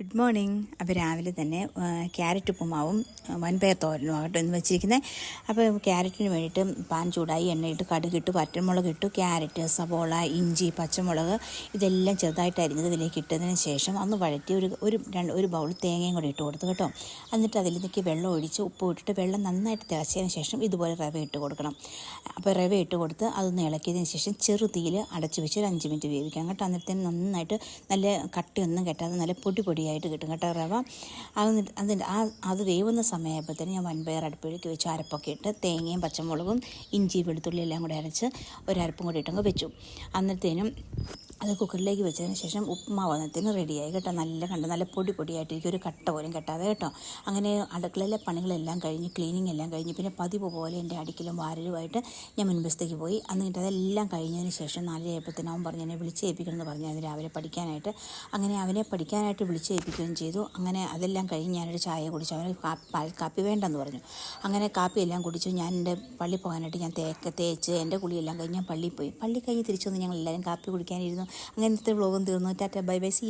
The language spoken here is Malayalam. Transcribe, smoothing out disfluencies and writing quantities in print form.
Good morning. അപ്പോൾ രാവിലെ തന്നെ ക്യാരറ്റ് ഉപ്പുമാവും വൻപയർ തോരനും ആകട്ടെ എന്ന് വെച്ചിരിക്കുന്നത്. അപ്പോൾ ക്യാരറ്റിന് വേണ്ടിയിട്ട് പാൻ ചൂടായി എണ്ണയിട്ട് കടുകിട്ട് വറ്റൽമുളക് ഇട്ടു, ക്യാരറ്റ്, സവോള, ഇഞ്ചി, പച്ചമുളക് ഇതെല്ലാം ചെറുതായിട്ട് അരിഞ്ഞത് ഇതിലേക്ക് ഇട്ടതിന് ശേഷം ഒന്ന് വഴറ്റി ഒരു ബൗൾ തേങ്ങയും കൂടി ഇട്ട് കൊടുത്തു കേട്ടോ. എന്നിട്ട് അതിലേക്ക് വെള്ളം ഒഴിച്ച് ഉപ്പ് ഇട്ടിട്ട് വെള്ളം നന്നായിട്ട് തിളച്ചതിന് ശേഷം ഇതുപോലെ റവ ഇട്ട് കൊടുക്കണം. അപ്പോൾ റവ ഇട്ട് കൊടുത്ത് അതൊന്ന് ഇളക്കിയതിന് ശേഷം ചെറുതീയിൽ അടച്ചു വെച്ച് ഒരു 5 മിനിറ്റ് വേവിക്കാം കേട്ടോ. അന്നേരത്തേന് നന്നായിട്ട് നല്ല കട്ടിയൊന്നും കെട്ടാതെ നല്ല പൊടിയായിട്ട് കിട്ടും കേട്ടോ റവ. അത് വേവുന്ന സമയമായപ്പോഴത്തേന് ഞാൻ വൻപയർ അടുപ്പിലേക്ക് വെച്ച് അരപ്പൊക്കെ ഇട്ട് തേങ്ങയും പച്ചമുളകും ഇഞ്ചി വെളുത്തുള്ളി എല്ലാം കൂടി അരച്ച് ഒരരപ്പും കൂടി ഇട്ടങ്ങ് വെച്ചു. അന്നത്തേനും അത് കുക്കറിലേക്ക് വെച്ചതിന് ശേഷം ഉപ്പുമാവ് അന്നത്തേന് റെഡിയായി കേട്ടോ. നല്ല പൊടിയായിട്ടിരിക്കും, ഒരു കട്ട പോലും കെട്ടാതെ കേട്ടോ. അങ്ങനെ അടുക്കളയിലെ പണികളെല്ലാം കഴിഞ്ഞ് ക്ലീനിങ് എല്ലാം കഴിഞ്ഞ് പിന്നെ പതിവ് പോലെ എൻ്റെ അടിക്കലും വാരലുമായിട്ട് ഞാൻ മുൻവശത്തേക്ക് പോയി. എന്നിട്ട് അതെല്ലാം കഴിഞ്ഞതിന് ശേഷം 4 ആയപ്പോഴത്തേനും അവൻ പറഞ്ഞ് എന്നെ വിളിച്ചേൽപ്പിക്കണമെന്ന് പറഞ്ഞാൽ രാവിലെ പഠിക്കാനായിട്ട്. അങ്ങനെ അവനെ പഠിക്കാനായിട്ട് വിളിച്ചേൽപ്പിക്കുകയും ചെയ്തു. അങ്ങനെ അതെല്ലാം കഴിഞ്ഞ് ഞാനൊരു ചായ കുടിച്ചു. അവന് കാപ്പി വേണ്ടെന്ന് പറഞ്ഞു. അങ്ങനെ കാപ്പിയെല്ലാം കുടിച്ചു. ഞാൻ എൻ്റെ പള്ളി പോകാനായിട്ട് ഞാൻ തേച്ച് എൻ്റെ കുളിയെല്ലാം കഴിഞ്ഞ് ഞാൻ പള്ളിയിൽ പോയി. പള്ളി കഴിഞ്ഞ് തിരിച്ചു വന്ന് ഞങ്ങൾ എല്ലാവരും കാപ്പി കുടിക്കാനിരുന്നു. അങ്ങനത്തെ വ്ളോഗും തീർന്നു. Tata bye bye.